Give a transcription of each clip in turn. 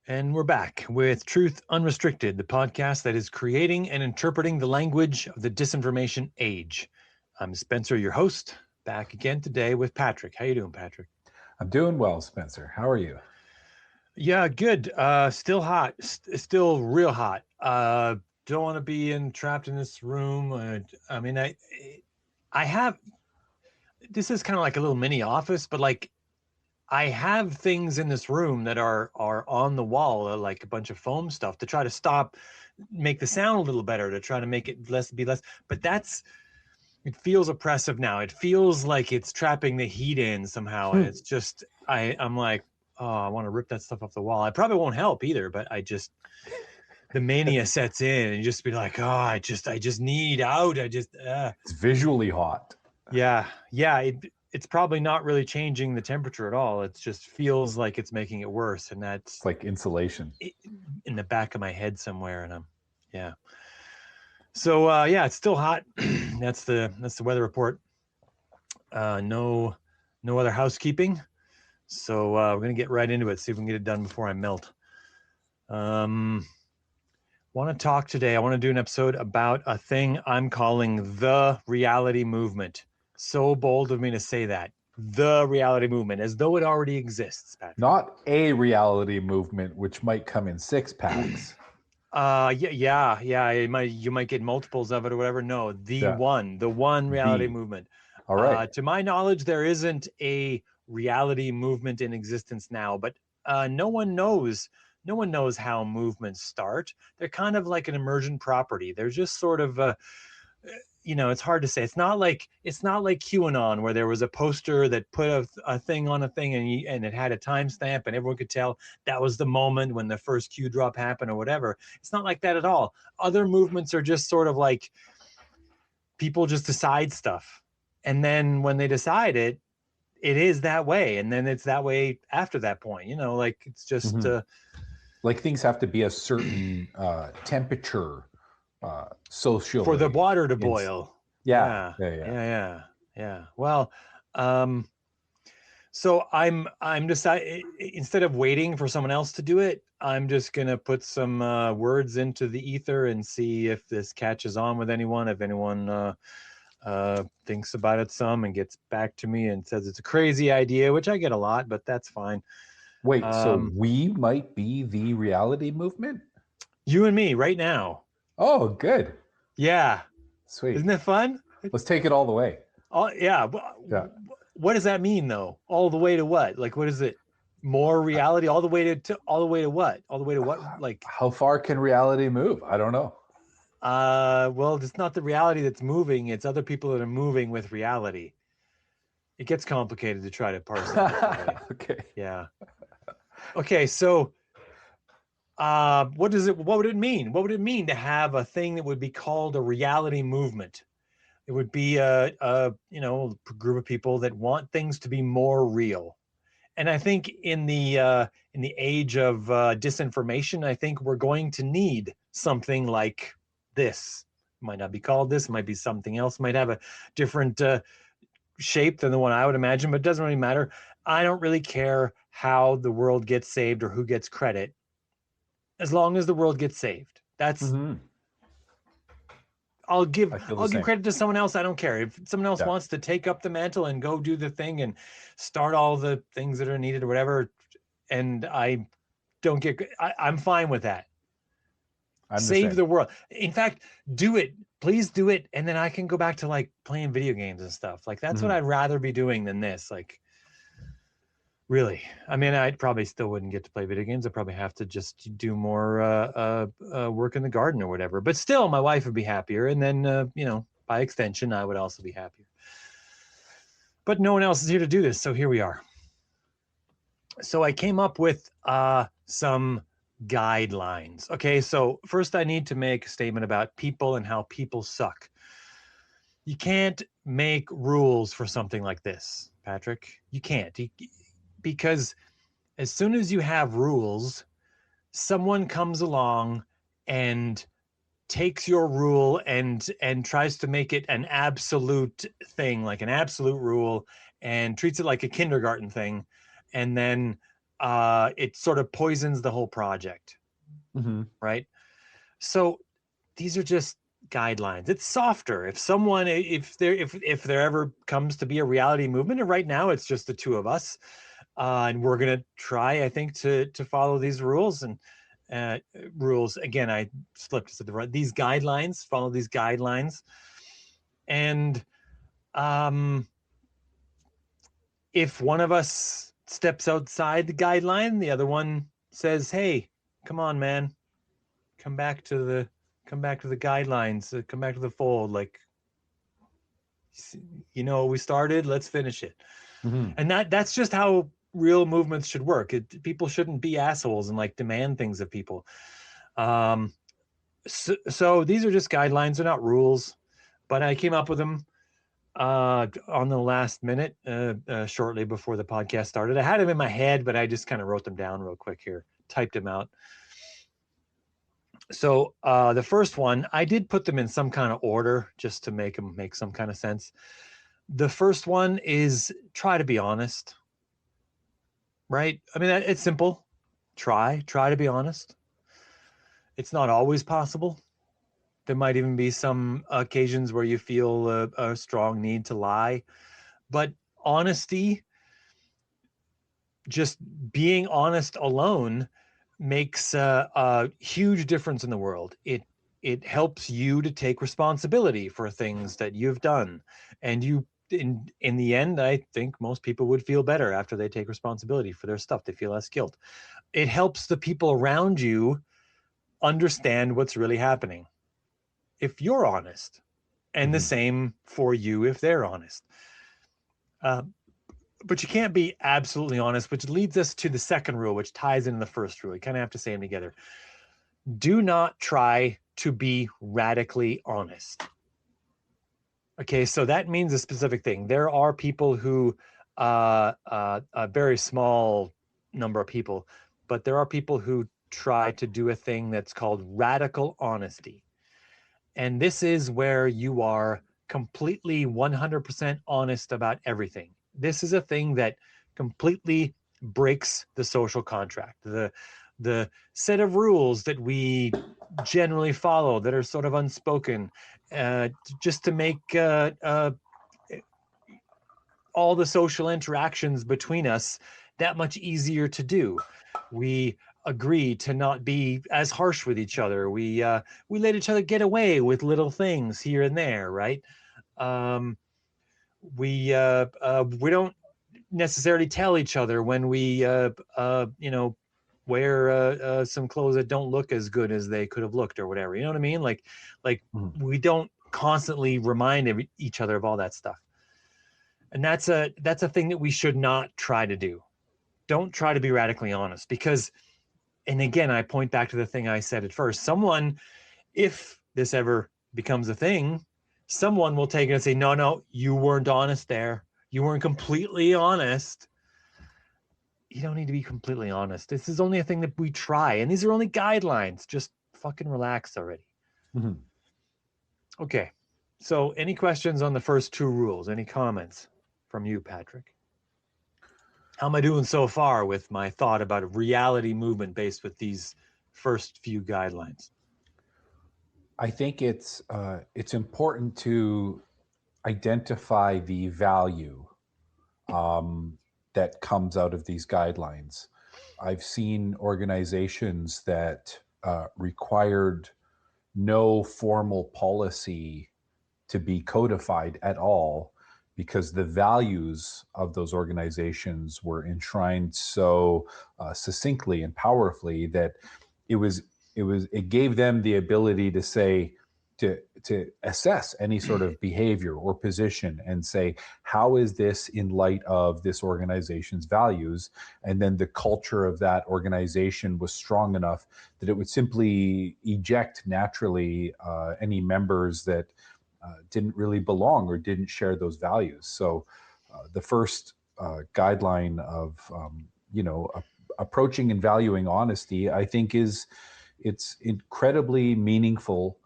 And we're back with Truth Unrestricted, the podcast that is creating and interpreting the language of the disinformation age. I'm Spencer, your host, back again today with Patrick. How you doing, Patrick? I'm doing well, Spencer. How are you? Yeah, good. Still hot. Still real hot. Don't want to be trapped in this room. I have. This is kind of like a little mini office, but like I have things in this room that are on the wall, like a bunch of foam stuff to try to make the sound a little better, to try to make it be less. But it feels oppressive now. It feels like it's trapping the heat in somehow, and it's just I'm like, oh, I want to rip that stuff off the wall. I probably won't help either, but the mania sets in, and you just be like, oh, I just need out. It's visually hot. Yeah. It's probably not really changing the temperature at all. It just feels like it's making it worse. And that's like insulation in the back of my head somewhere. And yeah. So, it's still hot. That's the weather report. No other housekeeping. So we're going to get right into it. See if we can get it done before I melt. Want to talk today. I want to do an episode about a thing I'm calling the reality movement. So bold of me to say that. The reality movement, as though it already exists, Patrick. Not a reality movement, which might come in 6-packs. Yeah. You might get multiples of it or whatever. No, the one reality movement. All right. To my knowledge, there isn't a reality movement in existence now, but no one knows how movements start. They're kind of like an emergent property. They're just sort of it's hard to say. It's not like QAnon, where there was a poster that put a thing on a thing and it had a timestamp and everyone could tell that was the moment when the first Q drop happened or whatever. It's not like that at all. Other movements are just sort of like people just decide stuff. And then when they decide it is that way. And then it's that way after that point, like it's just like things have to be a certain temperature socially for the water to boil. Yeah. Well, so I'm deciding, instead of waiting for someone else to do it, I'm just gonna put some words into the ether and see if this catches on with anyone. If anyone thinks about it some and gets back to me and says it's a crazy idea, which I get a lot, but that's fine. Wait, so we might be the reality movement? You and me right now. Oh, good. Yeah. Sweet. Isn't it fun? Let's take it all the way. Oh, yeah. What does that mean, though? All the way to what? Like, what is it? More reality? All the way to what? All the way to what? Like, how far can reality move? I don't know. Well, it's not the reality that's moving. It's other people that are moving with reality. It gets complicated to try to parse that. Okay. Yeah. Okay. So, what would it mean? What would it mean to have a thing that would be called a reality movement? It would be a group of people that want things to be more real. And I think in the age of disinformation, I think we're going to need something like this. It might not be called this, it might be something else, it might have a different shape than the one I would imagine, but it doesn't really matter. I don't really care how the world gets saved or who gets credit, as long as the world gets saved. That's I'll give credit to someone else. I don't care. If someone else wants to take up the mantle and go do the thing and start all the things that are needed or whatever, and I don't get, I'm fine with that. Save the world. In fact, do it. Please do it. And then I can go back to like playing video games and stuff. Like that's what I'd rather be doing than this. Like, really. I mean, I probably still wouldn't get to play video games. I'd probably have to just do more work in the garden or whatever. But still, my wife would be happier. And then, by extension, I would also be happier. But no one else is here to do this. So here we are. So I came up with some guidelines. Okay, so first I need to make a statement about people and how people suck. You can't make rules for something like this, Patrick. You can't. Because as soon as you have rules, someone comes along and takes your rule and tries to make it an absolute thing, like an absolute rule, and treats it like a kindergarten thing, and then it sort of poisons the whole project, right? So these are just guidelines. It's softer. If someone, if there ever comes to be a reality movement, and right now it's just the two of us, and we're gonna try, I think, to follow these rules and rules. Again, I slipped to the right. These guidelines, follow these guidelines, and if one of us steps outside the guideline, the other one says, "Hey, come on, man, come back to the guidelines, come back to the fold. Like, we started, let's finish it." And that's just how real movements should work. People shouldn't be assholes and like demand things of people. So these are just guidelines, they're not rules, but I came up with them on the last minute, shortly before the podcast started. I had them in my head, but I just kind of wrote them down real quick here, typed them out. So the first one, I did put them in some kind of order just to make them make some kind of sense. The first one is try to be honest, right? I mean, it's simple. Try to be honest. It's not always possible. There might even be some occasions where you feel a strong need to lie, but honesty, just being honest alone, makes a huge difference in the world. It helps you to take responsibility for things that you've done, and in the end, I think most people would feel better after they take responsibility for their stuff. They feel less guilt. It helps the people around you understand what's really happening if you're honest, and the same for you if they're honest. But you can't be absolutely honest, which leads us to the second rule, which ties into the first rule. You kind of have to say them together. Do not try to be radically honest. Okay, so that means a specific thing. There are people who, a very small number of people, but there are people who try to do a thing that's called radical honesty. And this is where you are completely 100% honest about everything. This is a thing that completely breaks the social contract, the set of rules that we generally follow that are sort of unspoken, just to make all the social interactions between us that much easier to do. We agree to not be as harsh with each other. We let each other get away with little things here and there, right? We don't necessarily tell each other when we wear some clothes that don't look as good as they could have looked or whatever. You know what I mean? Like we don't constantly remind each other of all that stuff. And that's a thing that we should not try to do. Don't try to be radically honest, because, and again, I point back to the thing I said at first, someone, if this ever becomes a thing, someone will take it and say, no, you weren't honest there. You weren't completely honest. You don't need to be completely honest. This is only a thing that we try, and these are only guidelines. Just fucking relax already. Okay. So any questions on the first two rules? Any comments from you, Patrick? How am I doing so far with my thought about a reality movement based with these first few guidelines? I think it's important to identify the value that comes out of these guidelines. I've seen organizations that required no formal policy to be codified at all, because the values of those organizations were enshrined so succinctly and powerfully that it gave them the ability to say, to assess any sort of behavior or position and say, how is this in light of this organization's values? And then the culture of that organization was strong enough that it would simply eject naturally any members that didn't really belong or didn't share those values. So the first guideline of approaching and valuing honesty, I think it's incredibly meaningful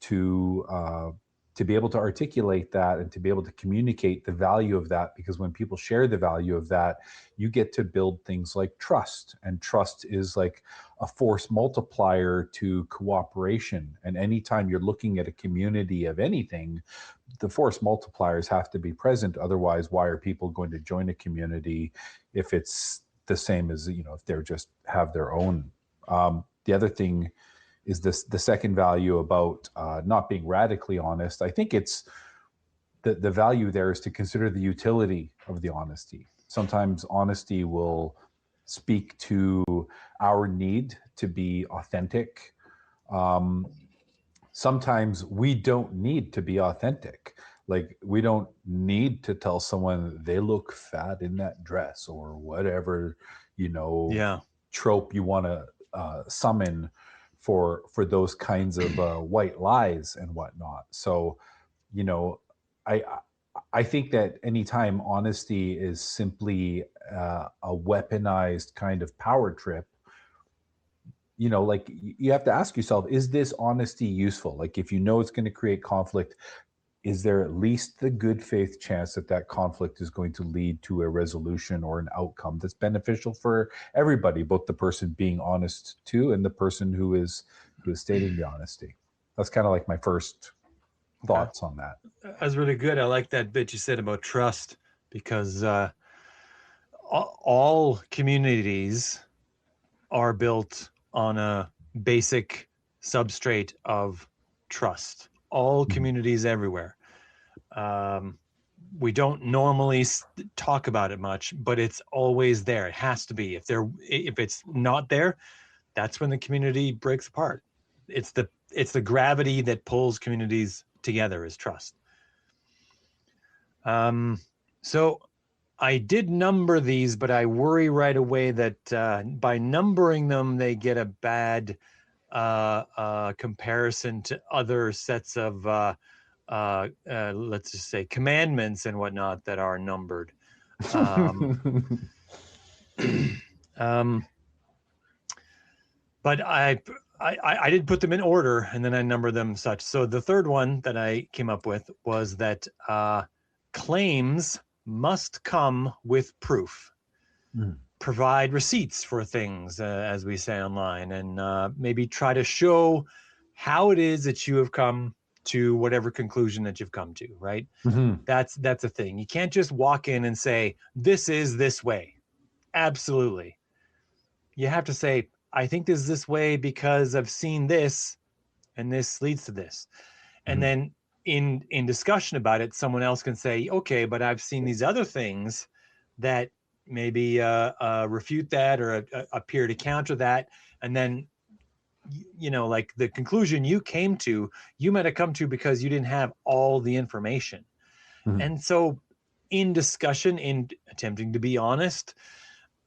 to to be able to articulate that and to be able to communicate the value of that, because when people share the value of that, you get to build things like trust, and trust is like a force multiplier to cooperation. And anytime you're looking at a community of anything, the force multipliers have to be present. Otherwise, why are people going to join a community if it's the same as, if they're just have their own? The other thing is the second value about not being radically honest. I think it's the value there is to consider the utility of the honesty. Sometimes honesty will speak to our need to be authentic. Sometimes we don't need to be authentic. Like, we don't need to tell someone they look fat in that dress or whatever, Yeah. trope you want to summon for those kinds of white lies and whatnot. So, I I think that anytime honesty is simply a weaponized kind of power trip, like, you have to ask yourself, is this honesty useful? Like, if it's going to create conflict, is there at least the good faith chance that that conflict is going to lead to a resolution or an outcome that's beneficial for everybody, both the person being honest to and the person who is stating the honesty? That's kind of like my first thoughts on that. That's really good. I like that bit you said about trust, because all communities are built on a basic substrate of trust. All communities everywhere. We don't normally talk about it much, but it's always there. It has to be. If it's not there, that's when the community breaks apart. It's the gravity that pulls communities together is trust. So I did number these, but I worry right away that by numbering them, they get a bad comparison to other sets of, let's just say, commandments and whatnot that are numbered. But I did put them in order, and then I numbered them such. So the third one that I came up with was that claims must come with proof. Provide receipts for things, as we say online, and maybe try to show how it is that you have come to whatever conclusion that you've come to, right? That's a thing. You can't just walk in and say, this is this way. Absolutely. You have to say, I think this is this way because I've seen this, and this leads to this. And then in discussion about it, someone else can say, okay, but I've seen these other things that maybe refute that or appear to counter that. And then, like the conclusion you came to, you might have come to because you didn't have all the information. And so in discussion, in attempting to be honest,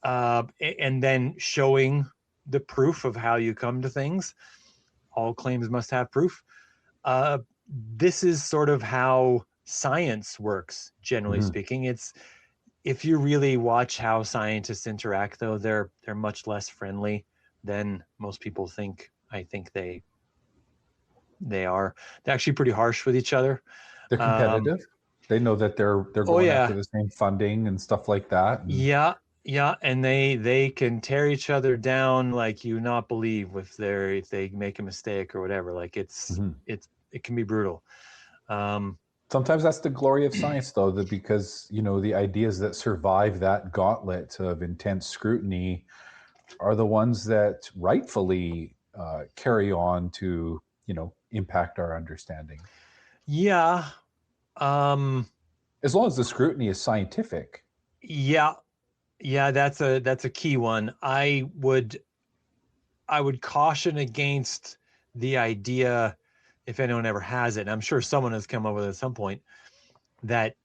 and then showing the proof of how you come to things, all claims must have proof. This is sort of how science works, generally speaking. It's, if you really watch how scientists interact, though, they're much less friendly than most people think. I think they are. They're actually pretty harsh with each other. They're competitive. They know that they're going after the same funding and stuff like that. And yeah, and they can tear each other down like you not believe if they make a mistake or whatever. Like it can be brutal. Sometimes that's the glory of science, though, that because the ideas that survive that gauntlet of intense scrutiny are the ones that rightfully carry on to impact our understanding. Yeah. As long as the scrutiny is scientific. Yeah, that's a key one. I would caution against the idea, if anyone ever has it, and I'm sure someone has come up with it at some point, that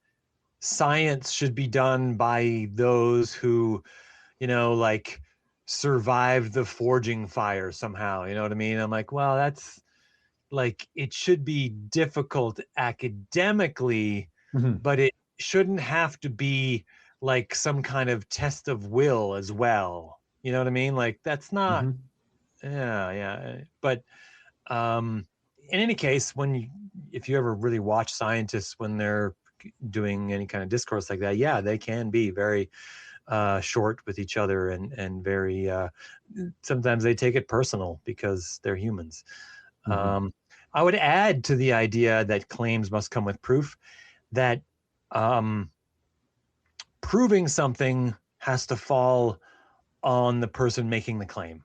science should be done by those who, like survived the forging fire somehow. You know what I mean? I'm like, well, that's like, it should be difficult academically, but it shouldn't have to be like some kind of test of will as well. You know what I mean? Like, that's not, yeah. But in any case, if you ever really watch scientists when they're doing any kind of discourse like that, yeah, they can be very short with each other and very sometimes they take it personal because they're humans. I would add to the idea that claims must come with proof that proving something has to fall on the person making the claim.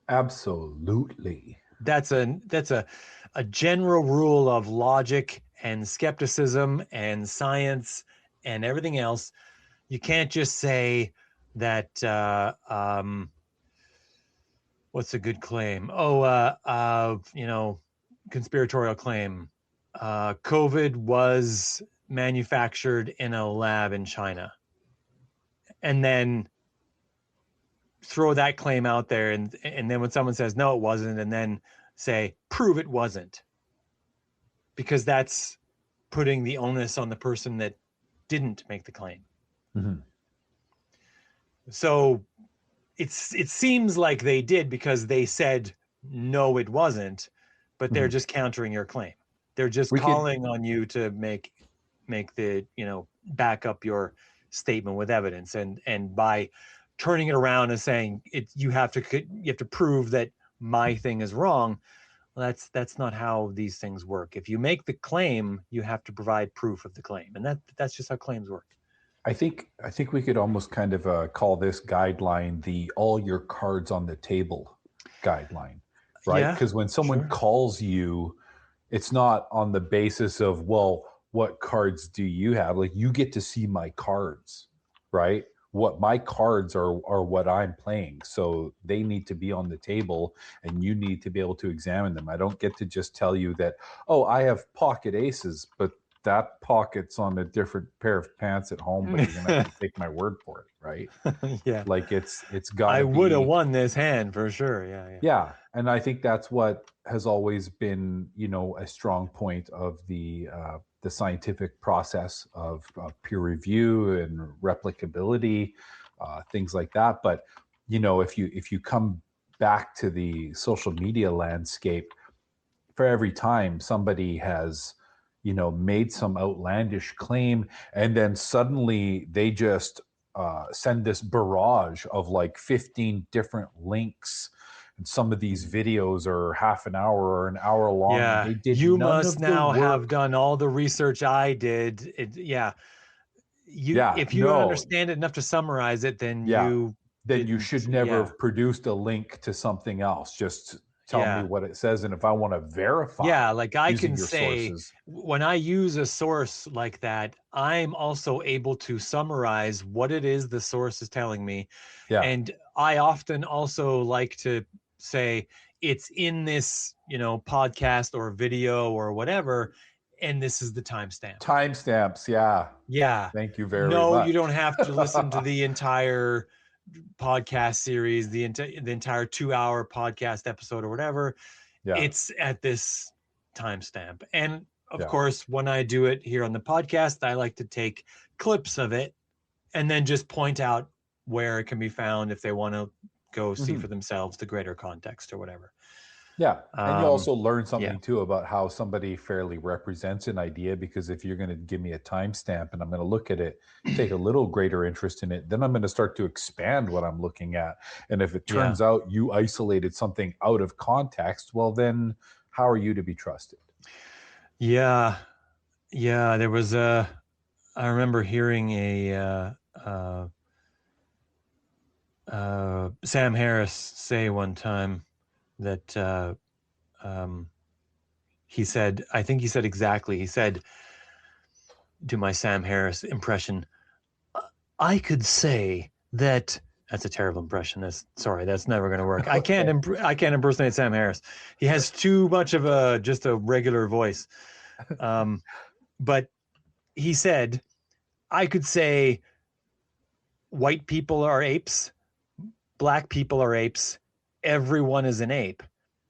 Absolutely. That's a general rule of logic and skepticism and science and everything else. You can't just say that what's a good claim? Conspiratorial claim. COVID was manufactured in a lab in China. And then throw that claim out there, and then when someone says no, it wasn't, and then say prove it wasn't, because that's putting the onus on the person that didn't make the claim. So it seems like they did because they said no, it wasn't, but they're just countering your claim. They're just calling on you to make the back up your statement with evidence, and by turning it around and saying you have to prove that my thing is wrong. Well, that's not how these things work. If you make the claim, you have to provide proof of the claim, and that's just how claims work. I think we could almost kind of call this guideline the all your cards on the table guideline, right? Because when someone calls you, it's not on the basis of, well, what cards do you have? Like, you get to see my cards, right? What my cards are what I'm playing. So they need to be on the table and you need to be able to examine them. I don't get to just tell you that, oh, I have pocket aces, but that pocket's on a different pair of pants at home, but you're gonna have to take my word for it, right? Yeah. Like it's got. I would have won this hand for sure. Yeah, and I think that's what has always been, a strong point of the scientific process of peer review and replicability, things like that. But if you come back to the social media landscape, for every time somebody has made some outlandish claim, and then suddenly they just send this barrage of like 15 different links, and some of these videos are half an hour or an hour long. Yeah, They did you none must of now the work. have done all the research I did. If you don't understand it enough to summarize it, then you should never have produced a link to something else. Just tell me what it says, and if I want to verify, like I can your say sources. When I use a source like that, I'm also able to summarize what it is the source is telling me. And I often also like to say it's in this podcast or video or whatever, and this is the timestamp. Timestamps, yeah. Thank you very much. No, you don't have to listen to the entire podcast series, the entire 2-hour podcast episode or whatever. It's at this timestamp. And of course, when I do it here on the podcast, I like to take clips of it and then just point out where it can be found if they want to go see for themselves the greater context or whatever. And you also learn something too about how somebody fairly represents an idea, because if you're going to give me a timestamp and I'm going to look at it, take a little greater interest in it, then I'm going to start to expand what I'm looking at. And if it turns out you isolated something out of context, well, then how are you to be trusted? There was I remember hearing Sam Harris say one time that he said, I think he said exactly, he said, do my Sam Harris impression, I could say that. That's a terrible impression. That's never going to work. I can't impersonate Sam Harris. He has too much of just a regular voice. But he said, I could say white people are apes, black people are apes, everyone is an ape.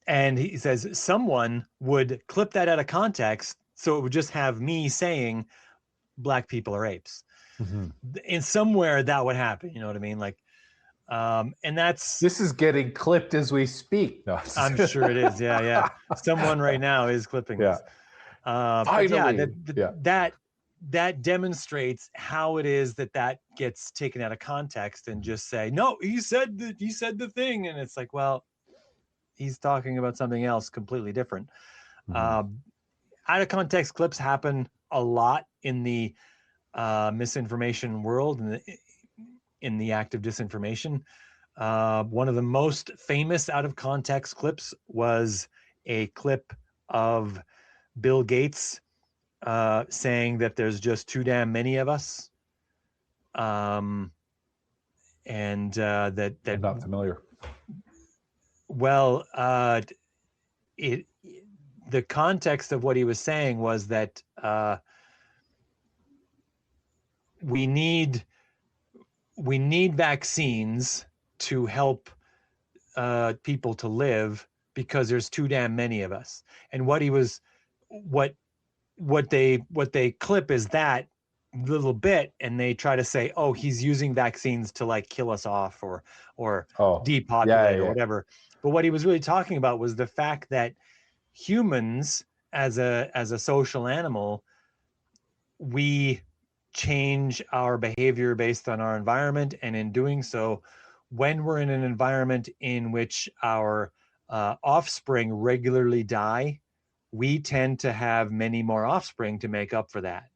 And he says someone would clip that out of context, so it would just have me saying black people are apes. And somewhere that would happen, you know what I mean? Like, And that's, This is getting clipped as we speak. No, I'm sure it is. Yeah. Someone right now is clipping this. But yeah, that demonstrates how it is that gets taken out of context and just say, no, he said the thing. And it's like, well, he's talking about something else completely different. Out of context clips happen a lot in the misinformation world and in the act of disinformation. One of the most famous out of context clips was a clip of Bill Gates saying that there's just too damn many of us. And that I'm not familiar. Well, the context of what he was saying was that we need vaccines to help people to live because there's too damn many of us. And what they clip is that little bit, and they try to say, oh, he's using vaccines to like kill us off or depopulate or whatever. But what he was really talking about was the fact that humans as a social animal, we change our behavior based on our environment, and in doing so, when we're in an environment in which our offspring regularly die, we tend to have many more offspring to make up for that.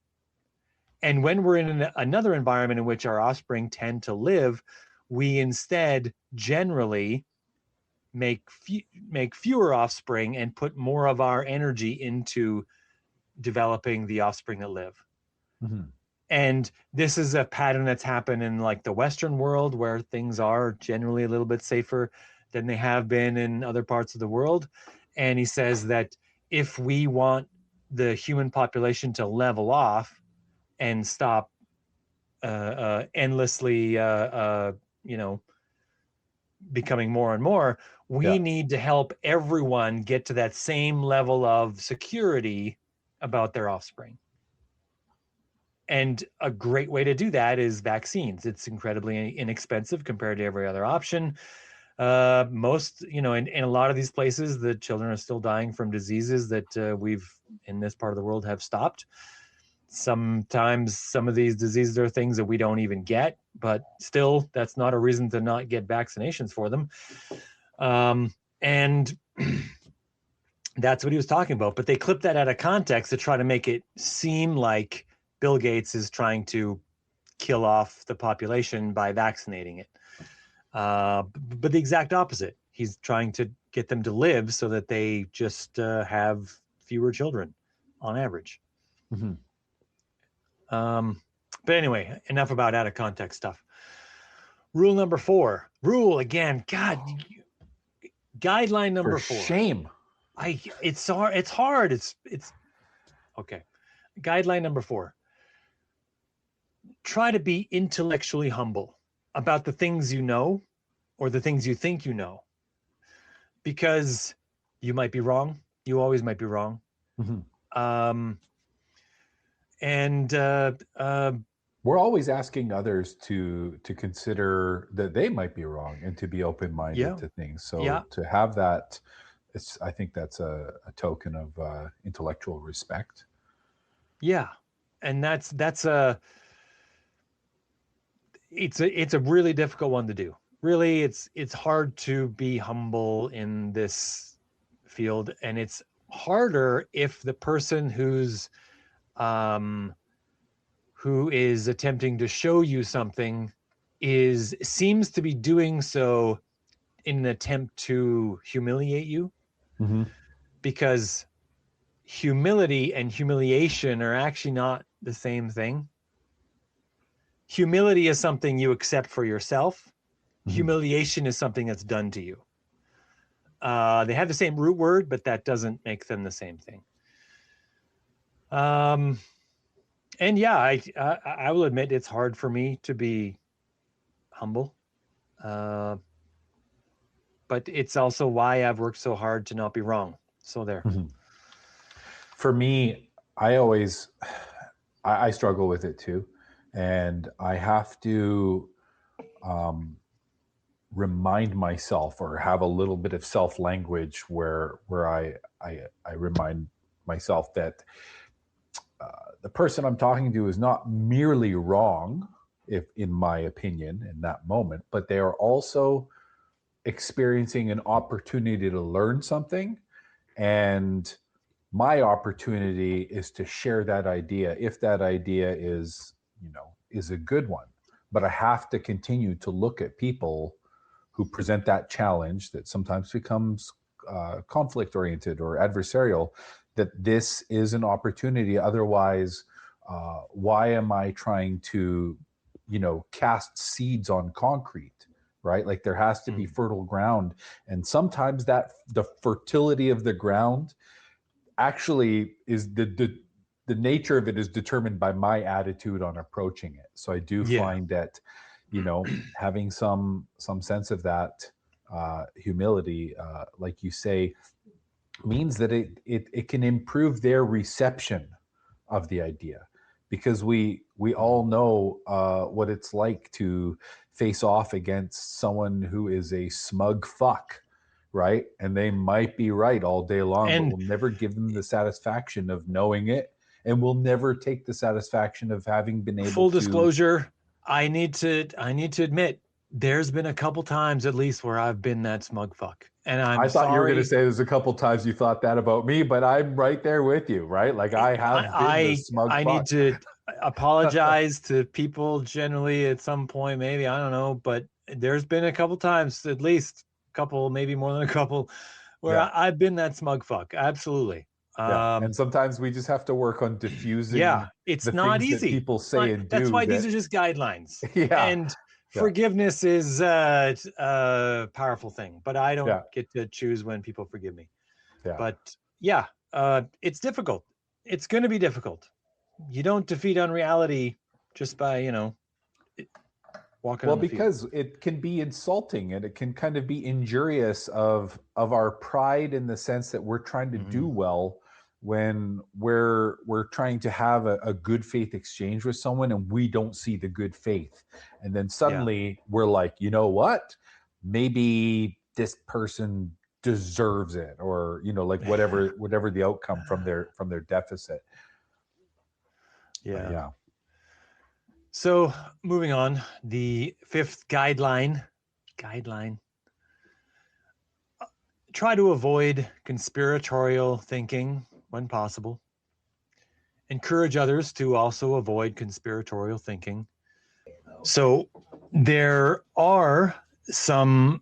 And when we're in another environment in which our offspring tend to live, we instead generally make fewer offspring and put more of our energy into developing the offspring that live. And this is a pattern that's happened in like the Western world, where things are generally a little bit safer than they have been in other parts of the world. And he says that if we want the human population to level off and stop endlessly, becoming more and more, we need to help everyone get to that same level of security about their offspring. And a great way to do that is vaccines. It's incredibly inexpensive compared to every other option. Most, in a lot of these places, the children are still dying from diseases that we've, in this part of the world, have stopped. Sometimes some of these diseases are things that we don't even get, but still, that's not a reason to not get vaccinations for them. And that's what he was talking about. But they clipped that out of context to try to make it seem like Bill Gates is trying to kill off the population by vaccinating it. But the exact opposite. He's trying to get them to live so that they just have fewer children on average. But anyway, enough about out of context stuff. Rule number 4. Rule again. God, guideline number 4. Shame. It's hard. It's okay. Guideline number 4. Try to be intellectually humble about the things you know or the things you think you know, because you might be wrong. You always might be wrong. And we're always asking others to consider that they might be wrong and to be open-minded to things. So to have that, I think that's a token of intellectual respect. Yeah, and that's a really difficult one to do. Really, it's hard to be humble in this field, and it's harder if the person who is attempting to show you something seems to be doing so in an attempt to humiliate you. Because humility and humiliation are actually not the same thing. Humility is something you accept for yourself. Humiliation is something that's done to you. They have the same root word, but that doesn't make them the same thing. And yeah, I will admit it's hard for me to be humble. But it's also why I've worked so hard to not be wrong. So there. For me, I struggle with it too. And I have to remind myself or have a little bit of self language where I remind myself that the person I'm talking to is not merely wrong, if in my opinion, in that moment, but they are also experiencing an opportunity to learn something. And my opportunity is to share that idea if that idea is, is a good one. But I have to continue to look at people who present that challenge that sometimes becomes conflict oriented or adversarial, that this is an opportunity. Otherwise, why am I trying to, cast seeds on concrete, right? Like there has to be fertile ground. And sometimes that the fertility of the ground actually is the nature of it is determined by my attitude on approaching it. So I do find that, having some sense of that humility, like you say, means that it can improve their reception of the idea, because we all know what it's like to face off against someone who is a smug fuck, right? And they might be right all day long, but we'll never give them the satisfaction of knowing it, and we'll never take the satisfaction of having been able full to. disclosure, I need to admit, there's been a couple times at least where I've been that smug fuck. And I thought you were going to say there's a couple times you thought that about me, but I'm right there with you, right? Like I have been the smug fuck. I need to apologize to people generally at some point, maybe, I don't know, but there's been a couple times, at least a couple, maybe more than a couple, where I've been that smug fuck. Absolutely. And sometimes we just have to work on diffusing it's the not things easy. that people say and do. That's why these are just guidelines. And forgiveness is a powerful thing, but I don't get to choose when people forgive me. But it's difficult. It's going to be difficult. You don't defeat unreality just by, walking on the because field. it can be insulting, and it can kind of be injurious of our pride, in the sense that we're trying to do well when we're trying to have a good faith exchange with someone and we don't see the good faith. And then suddenly we're like, you know what? Maybe this person deserves it, or, like whatever the outcome from their deficit. Yeah. So moving on, the fifth guideline, try to avoid conspiratorial thinking when possible. Encourage others to also avoid conspiratorial thinking. So there are some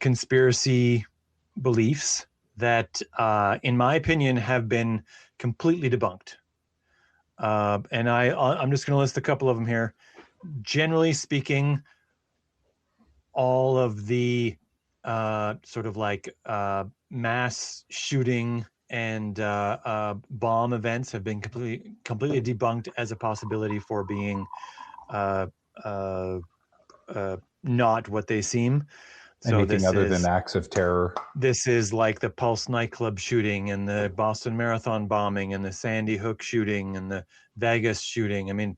conspiracy beliefs that, in my opinion, have been completely debunked. And I'm just going to list a couple of them here. Generally speaking, all of the sort of like mass shooting and bomb events have been completely debunked as a possibility for being not what they seem. So anything other than acts of terror. This is like the Pulse nightclub shooting and the Boston Marathon bombing and the Sandy Hook shooting and the Vegas shooting. I mean,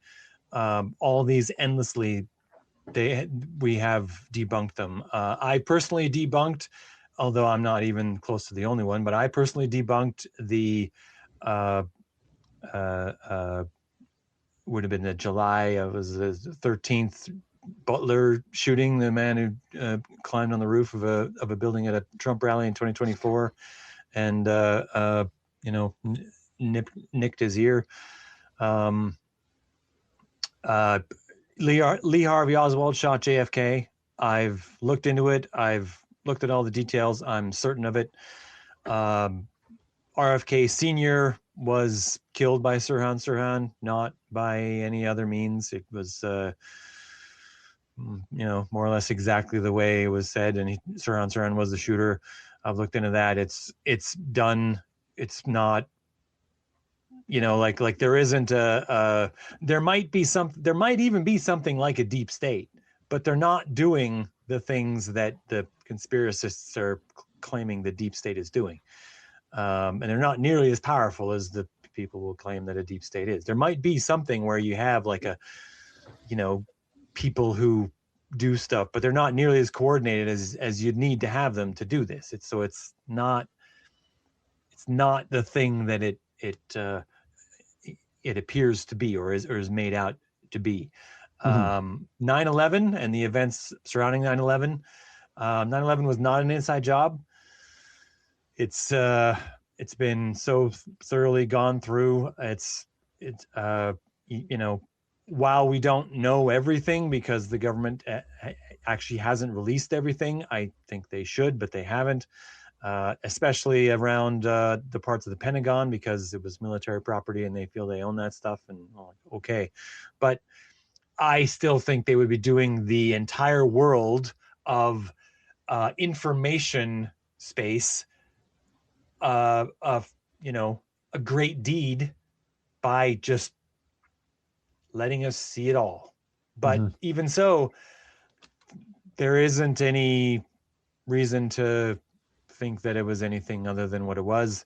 all these endlessly, we have debunked them. I personally debunked, although I'm not even close to the only one, but I personally debunked the would have been the July, it was the 13th Butler shooting, the man who climbed on the roof of a building at a Trump rally in 2024 and nicked his ear. Lee Harvey Oswald shot JFK. I've looked into it. I've looked at all the details. I'm certain of it. RFK Sr. was killed by Sirhan Sirhan, not by any other means. It was, more or less exactly the way it was said. And Sirhan Sirhan was the shooter. I've looked into that. It's done. It's not, like there isn't there might even be something like a deep state, but they're not doing the things that the conspiracists are claiming the deep state is doing. And they're not nearly as powerful as the people will claim that a deep state is. There might be something where you have like people who do stuff, but they're not nearly as coordinated as you'd need to have them to do this. It's not the thing that it appears to be, or is made out to be. 9/11 and the events surrounding 9/11. 9/11 was not an inside job. It's been so thoroughly gone through. It's while we don't know everything because the government actually hasn't released everything, I think they should, but they haven't. Especially around the parts of the Pentagon, because it was military property and they feel they own that stuff. And okay, but I still think they would be doing the entire world of information space of a great deed by just letting us see it all. But even so, there isn't any reason to think that it was anything other than what it was.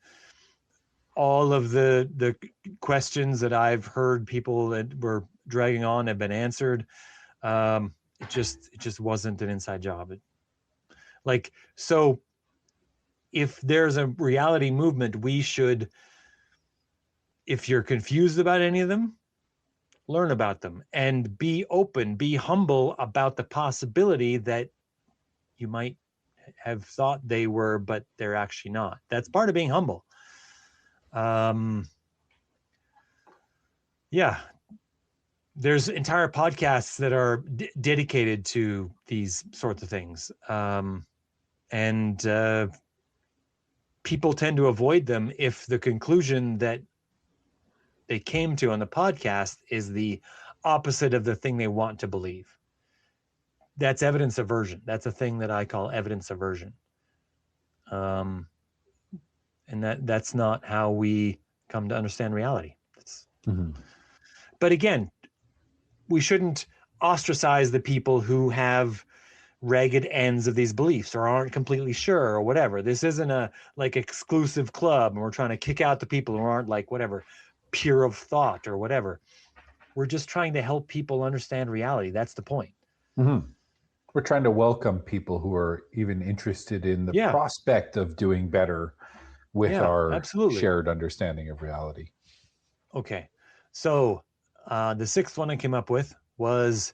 All of the questions that I've heard people that were dragging on have been answered. It just wasn't an inside job. So if there's a reality movement, we should, if you're confused about any of them, learn about them and be open, be humble about the possibility that you might have thought they were, but they're actually not. That's part of being humble. Yeah, there's entire podcasts that are dedicated to these sorts of things. And people tend to avoid them if the conclusion that they came to on the podcast is the opposite of the thing they want to believe. That's evidence aversion. That's a thing that I call evidence aversion. And that's not how we come to understand reality. But again, we shouldn't ostracize the people who have ragged ends of these beliefs or aren't completely sure or whatever. This isn't a exclusive club and we're trying to kick out the people who aren't pure of thought or whatever. We're just trying to help people understand reality. That's the point. We're trying to welcome people who are even interested in the prospect of doing better with our shared understanding of reality. Okay. So the sixth one I came up with was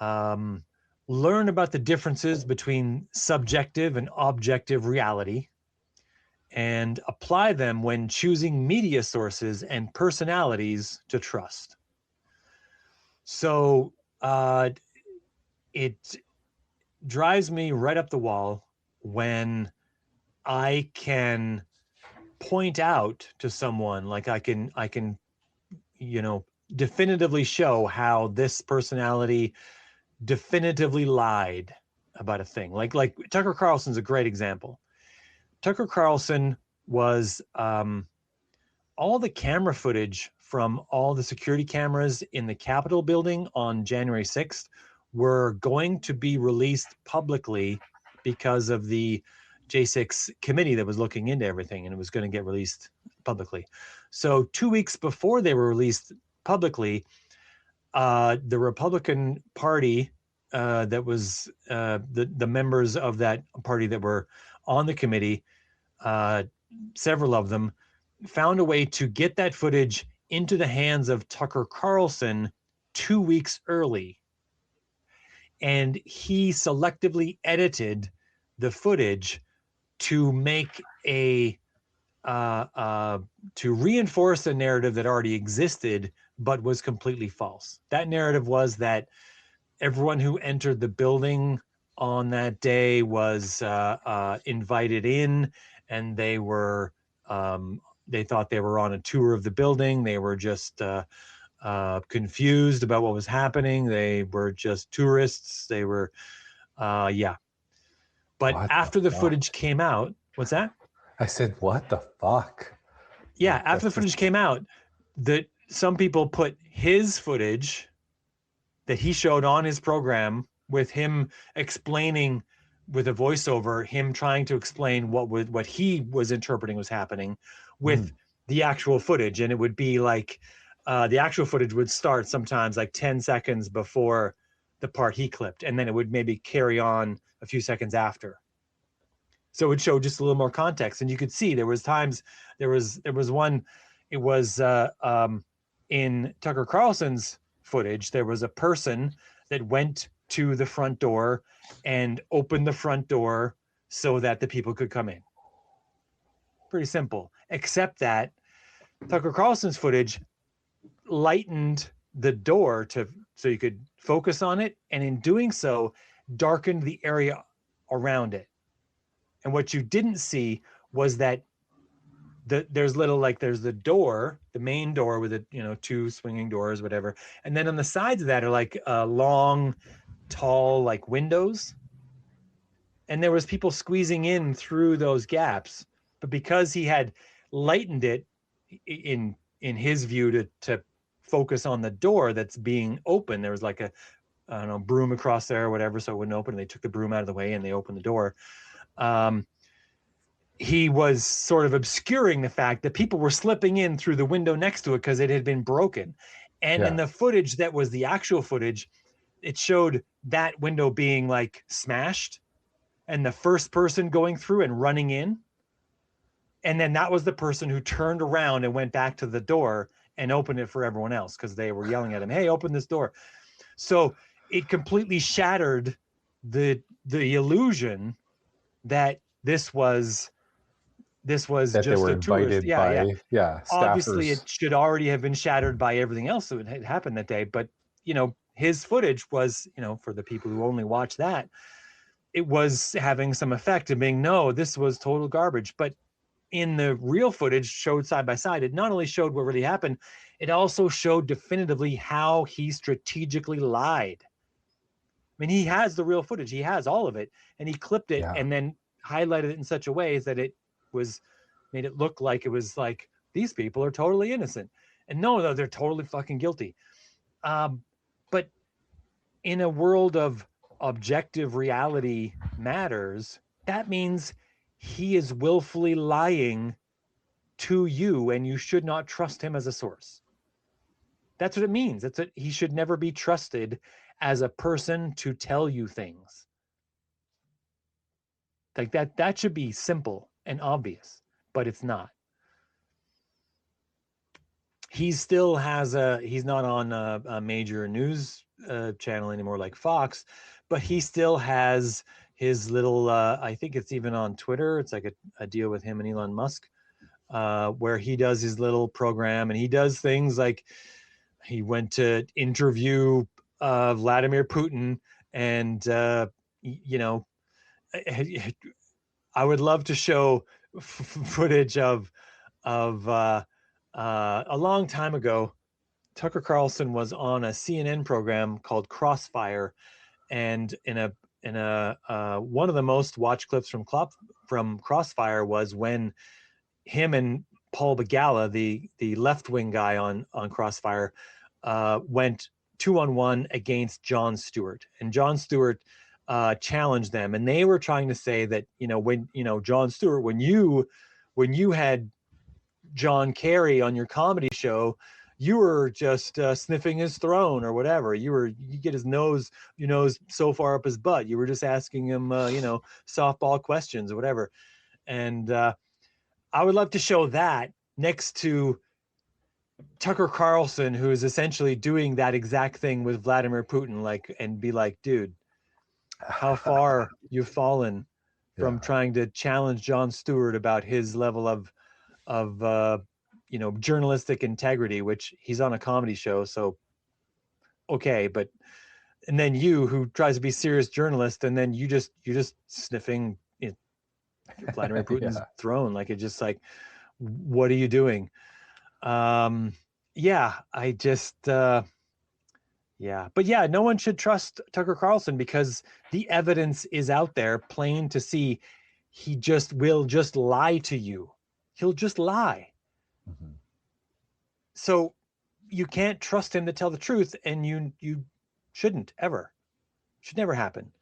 learn about the differences between subjective and objective reality and apply them when choosing media sources and personalities to trust. So it drives me right up the wall when I can point out to someone, I can definitively show how this personality definitively lied about a thing. Like Tucker Carlson's a great example. Tucker Carlson was all the camera footage from all the security cameras in the Capitol building on January 6th were going to be released publicly because of the J6 committee that was looking into everything, and it was going to get released publicly. So 2 weeks before they were released publicly, the Republican Party that was the members of that party that were on the committee, several of them found a way to get that footage into the hands of Tucker Carlson 2 weeks early. And he selectively edited the footage to make to reinforce a narrative that already existed, but was completely false. That narrative was that everyone who entered the building on that day was invited in, and they were they thought they were on a tour of the building. They were just confused about what was happening. They were just tourists. They were, But what after the footage came out, what's that? I said, what the fuck? Yeah, after the footage came out, some people put his footage that he showed on his program with him explaining with a voiceover, him trying to explain what he was interpreting was happening with the actual footage. And it would be the actual footage would start sometimes 10 seconds before the part he clipped, and then it would maybe carry on a few seconds after. So it would show just a little more context, and you could see there was times there was one. It was in Tucker Carlson's footage. There was a person that went to the front door and opened the front door so that the people could come in. Pretty simple, except that Tucker Carlson's footage lightened the door so you could focus on it, and in doing so, darkened the area around it. And what you didn't see was that there's the door, the main door with the two swinging doors, whatever, and then on the sides of that are like long, tall like windows, and there was people squeezing in through those gaps. But because he had lightened it in his view to focus on the door that's being open, there was like a broom across there or whatever, so it wouldn't open. And they took the broom out of the way and they opened the door. He was sort of obscuring the fact that people were slipping in through the window next to it because it had been broken. And in the footage that was the actual footage, it showed that window being like smashed and the first person going through and running in. And then that was the person who turned around and went back to the door and opened it for everyone else because they were yelling at him, "Hey, open this door." So it completely shattered the illusion that this was that just they were a tourist. invited by Obviously, staffers. it should already have been shattered by everything else that had happened that day. But his footage was, for the people who only watch that, it was having some effect of being, no, this was total garbage. But in the real footage showed side by side, it not only showed what really happened, it also showed definitively how he strategically lied. I mean, he has the real footage. He has all of it, and he clipped it and then highlighted it in such a way that it made it look like it was like, these people are totally innocent. And no, they're totally fucking guilty. But in a world of objective reality matters, that means he is willfully lying to you, and you should not trust him as a source. That's what it means. He should never be trusted as a person to tell you things. Like that should be simple and obvious, but it's not. He's not on a major news channel anymore like Fox, but he still has his little, I think it's even on Twitter. It's like a deal with him and Elon Musk, where he does his little program, and he does things like he went to interview Vladimir Putin, and I would love to show footage of a long time ago. Tucker Carlson was on a CNN program called Crossfire, and in a one of the most watched clips from Crossfire was when him and Paul Begala, the left wing guy on Crossfire, went 2-on-1 against Jon Stewart, and Jon Stewart challenged them, and they were trying to say that when Jon Stewart, when you had John Kerry on your comedy show, you were just sniffing his throne or whatever. You get his nose so far up his butt. You were just asking him softball questions or whatever. And I would love to show that next to Tucker Carlson, who is essentially doing that exact thing with Vladimir Putin, and be like, dude, how far you've fallen from trying to challenge Jon Stewart about his level of journalistic integrity, which he's on a comedy show, so okay, but and then you, who tries to be serious journalist, and then you're just sniffing Vladimir Putin's throne, like, it's just like, what are you doing? But no one should trust Tucker Carlson because the evidence is out there, plain to see. He will just lie to you. He'll just lie. Mm-hmm. So you can't trust him to tell the truth, and you shouldn't ever. Should never happen.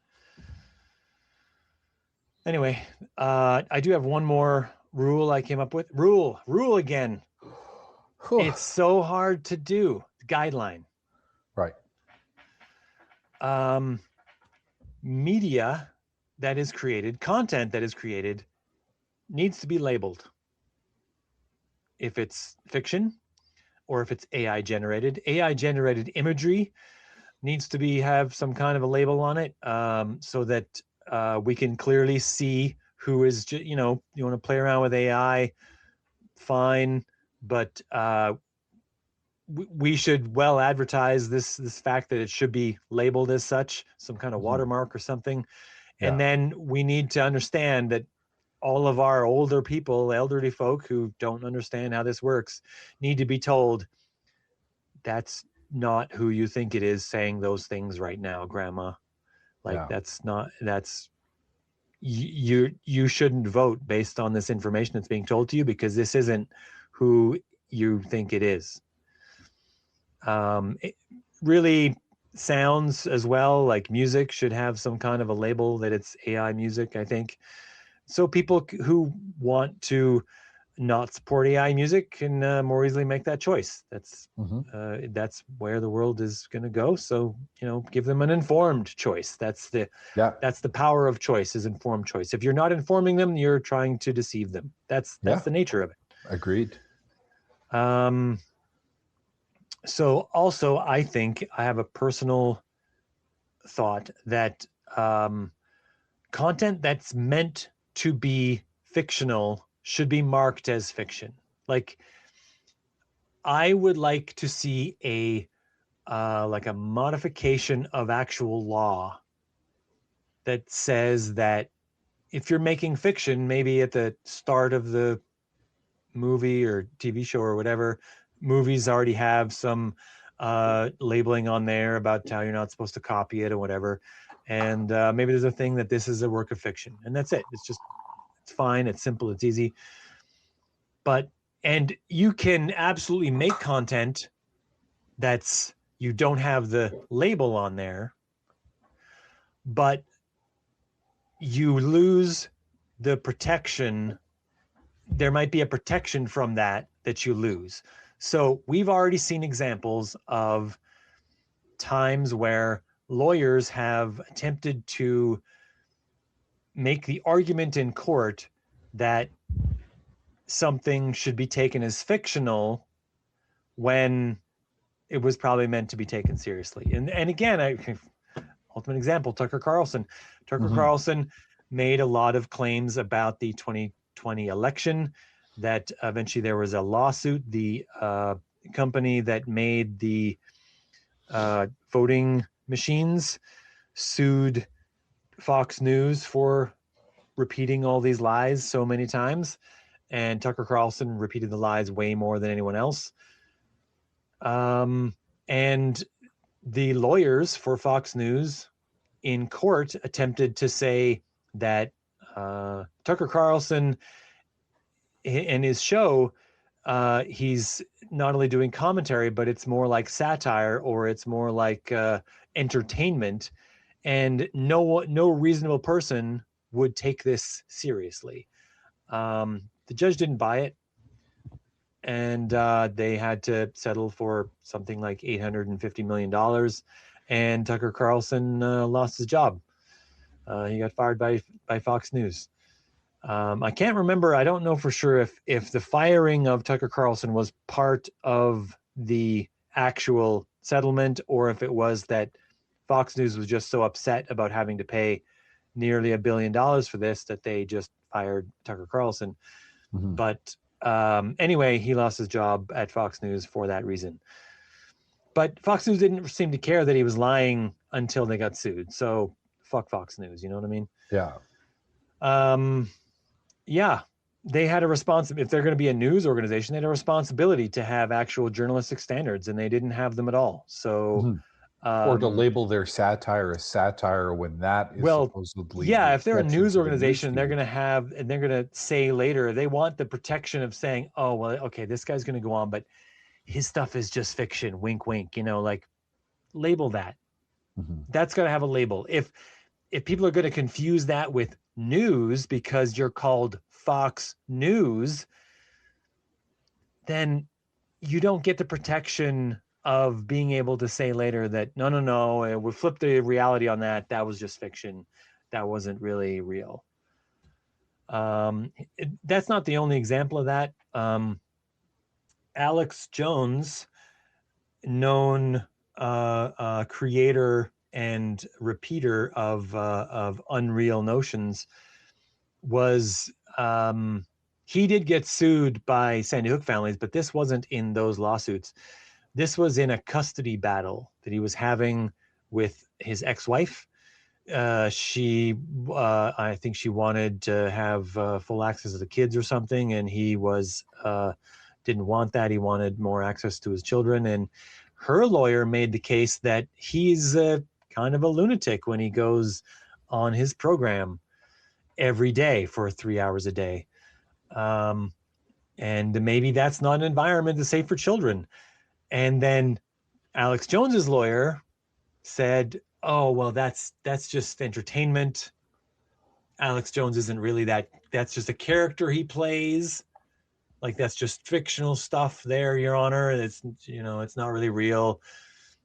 Anyway, I do have one more rule I came up with. Rule again. It's so hard to do. Guideline. Right. media that is created, content that is created, needs to be labeled. If it's fiction or if it's AI generated imagery needs to have some kind of a label on it, so that we can clearly see who is, you want to play around with AI, fine, but we should well advertise this fact that it should be labeled as such, some kind of watermark or something. Yeah. And then we need to understand that all of our older people, elderly folk who don't understand how this works, need to be told that's not who you think it is saying those things right now, Grandma. Like, you shouldn't vote based on this information that's being told to you, because this isn't who you think it is. It really sounds as well like music should have some kind of a label that it's AI music, I think. So people who want to not support AI music can more easily make that choice. That's where the world is going to go. So, give them an informed choice. That's the power of choice, is informed choice. If you're not informing them, you're trying to deceive them. That's the nature of it. Agreed. So also, I think I have a personal thought that content that's meant to be fictional should be marked as fiction. Like, I would like to see a modification of actual law that says that if you're making fiction, maybe at the start of the movie or TV show or whatever, movies already have some labeling on there about how you're not supposed to copy it or whatever. And maybe there's a thing that this is a work of fiction, and that's it. It's fine. It's simple. It's easy. And you can absolutely make content that's, you don't have the label on there, but you lose the protection. There might be a protection from that you lose. So we've already seen examples of times where lawyers have attempted to make the argument in court that something should be taken as fictional when it was probably meant to be taken seriously. And again, ultimate example, Tucker Carlson. Tucker Carlson made a lot of claims about the 2020 election, that eventually there was a lawsuit. The company that made the voting machines sued Fox News for repeating all these lies so many times. And Tucker Carlson repeated the lies way more than anyone else. And the lawyers for Fox News in court attempted to say that Tucker Carlson in his show, he's not only doing commentary, but it's more like satire, or it's more like entertainment. And no reasonable person would take this seriously. The judge didn't buy it, and they had to settle for something like $850 million. And Tucker Carlson lost his job. He got fired by Fox News. I can't remember. I don't know for sure if the firing of Tucker Carlson was part of the actual settlement, or if it was that Fox News was just so upset about having to pay nearly $1 billion for this that they just fired Tucker Carlson. But anyway, he lost his job at Fox News for that reason. But Fox News didn't seem to care that he was lying until they got sued. So fuck Fox News, you know what I mean? Yeah. Yeah, they had a if they're going to be a news organization, they had a responsibility to have actual journalistic standards, and they didn't have them at all. So, or to label their satire as satire when that is supposedly. Yeah, if they're a news organization, they're going to say later, they want the protection of saying, oh, well, okay, this guy's going to go on, but his stuff is just fiction, wink, wink, like, label that. That's got to have a label. If people are going to confuse that with news because you're called Fox News, then you don't get the protection of being able to say later that no, we flipped the reality on that. That was just fiction. That wasn't really real. That's not the only example of that. Alex Jones, known creator and repeater of unreal notions, was he did get sued by Sandy Hook families, but this wasn't in those lawsuits. This was in a custody battle that he was having with his ex-wife. I think she wanted to have full access to the kids or something, and he didn't want that. He wanted more access to his children, and her lawyer made the case that he's kind of a lunatic when he goes on his program every day for 3 hours a day. And maybe that's not an environment that's safe for children. And then Alex Jones's lawyer said, oh, well, that's just entertainment. Alex Jones isn't really that. That's just a character he plays. Like, that's just fictional stuff there, Your Honor. It's not really real.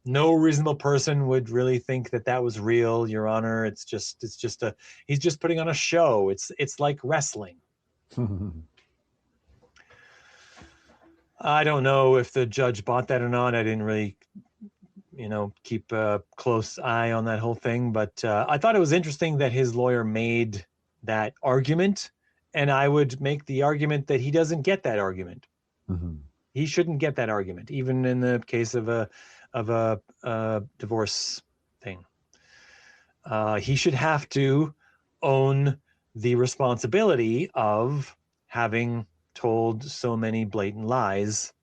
No reasonable person would really think that was real, Your Honor. He's just putting on a show. It's like wrestling. I don't know if the judge bought that or not. I didn't really, keep a close eye on that whole thing. But I thought it was interesting that his lawyer made that argument, and I would make the argument that he doesn't get that argument. Mm-hmm. He shouldn't get that argument, even in the case of a divorce thing. He should have to own the responsibility of having told so many blatant lies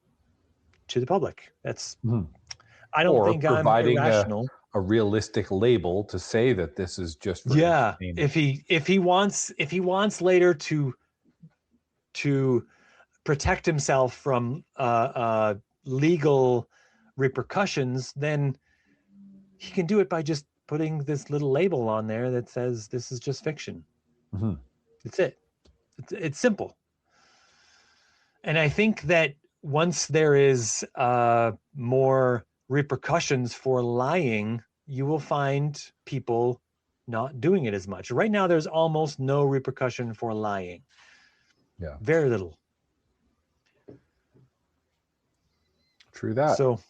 to the public. That's I don't think I'm irrational. A realistic label to say that this is just for entertainment. If he wants later to protect himself from legal repercussions, then he can do it by just putting this little label on there that says this is just fiction. Mm-hmm. That's it. It's simple. And I think that once there is more repercussions for lying, you will find people not doing it as much. Right now, there's almost no repercussion for lying. Yeah. Very little. True that. So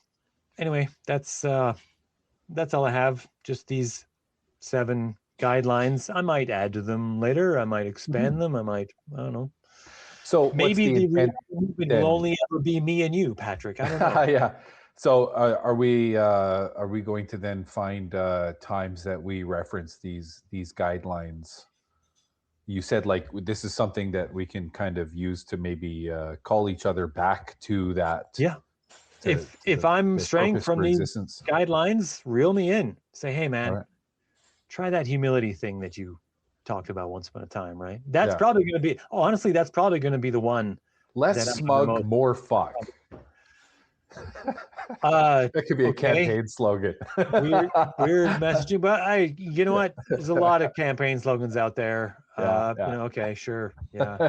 anyway, that's all I have. Just these 7 guidelines. I might add to them later. I might expand them. I don't know. So maybe the movement will only ever be me and you, Patrick. I don't know. Yeah. So are we going to then find times that we reference these guidelines? You said like this is something that we can kind of use to maybe call each other back to that. Yeah. If I'm straying from these guidelines, reel me in. Say, hey man, try that humility thing that you talked about once upon a time, right? That's probably going to be. Oh, honestly, that's probably going to be the one. Less smug, more fuck. That could be a campaign slogan. weird messaging, but you know what? There's a lot of campaign slogans out there. Okay, sure, yeah,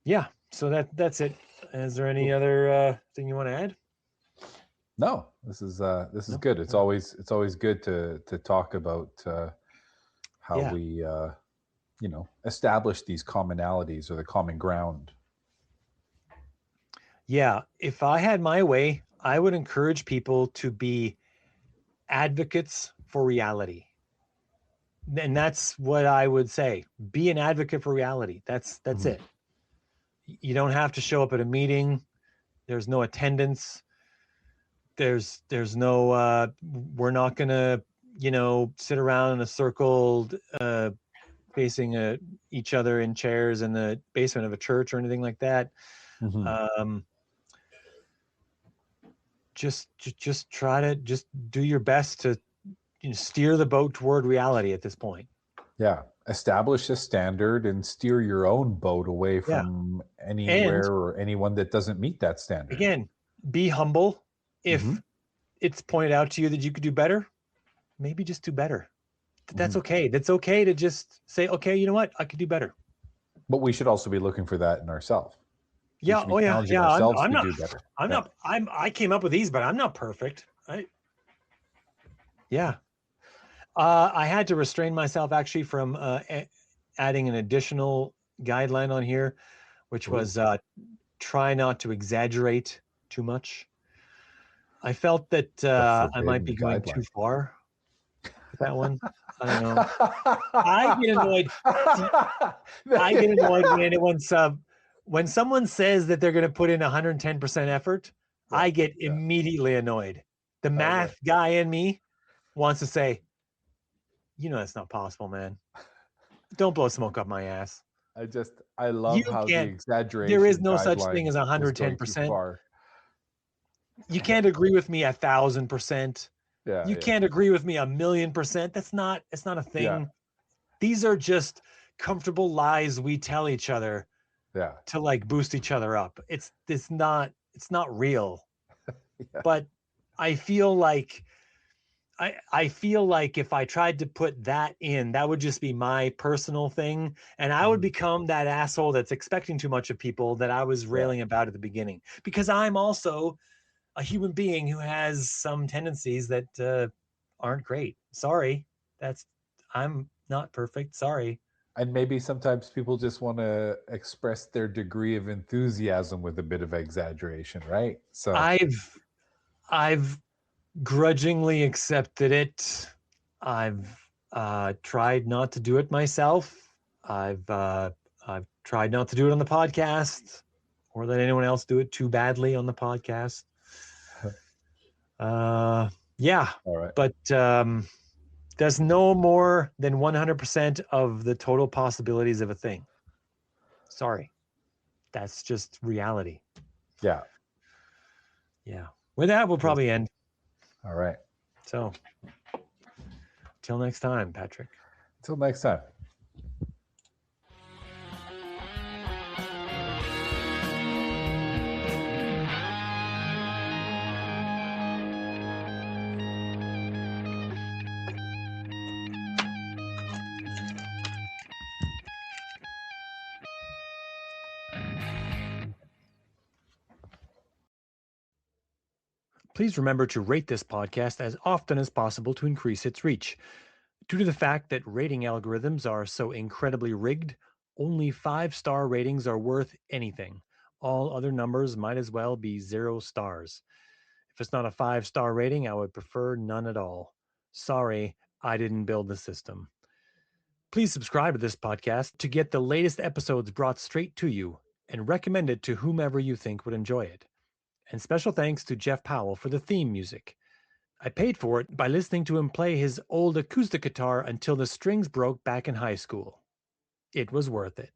yeah. So that's it. Is there any other thing you want to add? No, this is good. It's always good to talk about how we establish these commonalities or the common ground. Yeah, if I had my way, I would encourage people to be advocates for reality. And that's what I would say. Be an advocate for reality. That's it. You don't have to show up at a meeting. There's no attendance. There's no we're not going to, sit around in a circle facing each other in chairs in the basement of a church or anything like that. Mm-hmm. Just try to just do your best to steer the boat toward reality at this point. Yeah. Establish a standard and steer your own boat away from anywhere or anyone that doesn't meet that standard. Again, be humble. If it's pointed out to you that you could do better, maybe just do better. That's okay. That's okay to just say, okay, you know what? I could do better. But we should also be looking for that in ourselves. Yeah. We should be challenging Yeah. ourselves I'm to not. do better. I'm not. I came up with these, but I'm not perfect. Yeah. I had to restrain myself actually from adding an additional guideline on here, which was try not to exaggerate too much. I felt that I might be going too far with that one. I don't know. I get annoyed. I get annoyed when someone says that they're going to put in 110% effort. I get immediately annoyed. The math guy in me wants to say, that's not possible, man. Don't blow smoke up my ass. I love how the exaggeration. There is no such thing as 110%. You can't agree with me 1,000%. Yeah. You can't agree with me 1,000,000%. It's not a thing. Yeah. These are just comfortable lies we tell each other to like boost each other up. It's not real. But I feel like if I tried to put that in, that would just be my personal thing. And I would become that asshole that's expecting too much of people that I was railing about at the beginning. Because I'm also a human being who has some tendencies that aren't great. Sorry. I'm not perfect. Sorry. And maybe sometimes people just want to express their degree of enthusiasm with a bit of exaggeration, right? So I've grudgingly accepted it. I've tried not to do it myself. I've tried not to do it on the podcast or let anyone else do it too badly on the podcast. Yeah. All right. But there's no more than 100% of the total possibilities of a thing. Sorry. That's just reality. Yeah. Yeah. With that, we'll probably end. All right. So, till next time, Patrick. Till next time. Please remember to rate this podcast as often as possible to increase its reach. Due to the fact that rating algorithms are so incredibly rigged, only 5-star ratings are worth anything. All other numbers might as well be 0 stars. If it's not a 5-star rating, I would prefer none at all. Sorry, I didn't build the system. Please subscribe to this podcast to get the latest episodes brought straight to you and recommend it to whomever you think would enjoy it. And special thanks to Jeff Powell for the theme music. I paid for it by listening to him play his old acoustic guitar until the strings broke back in high school. It was worth it.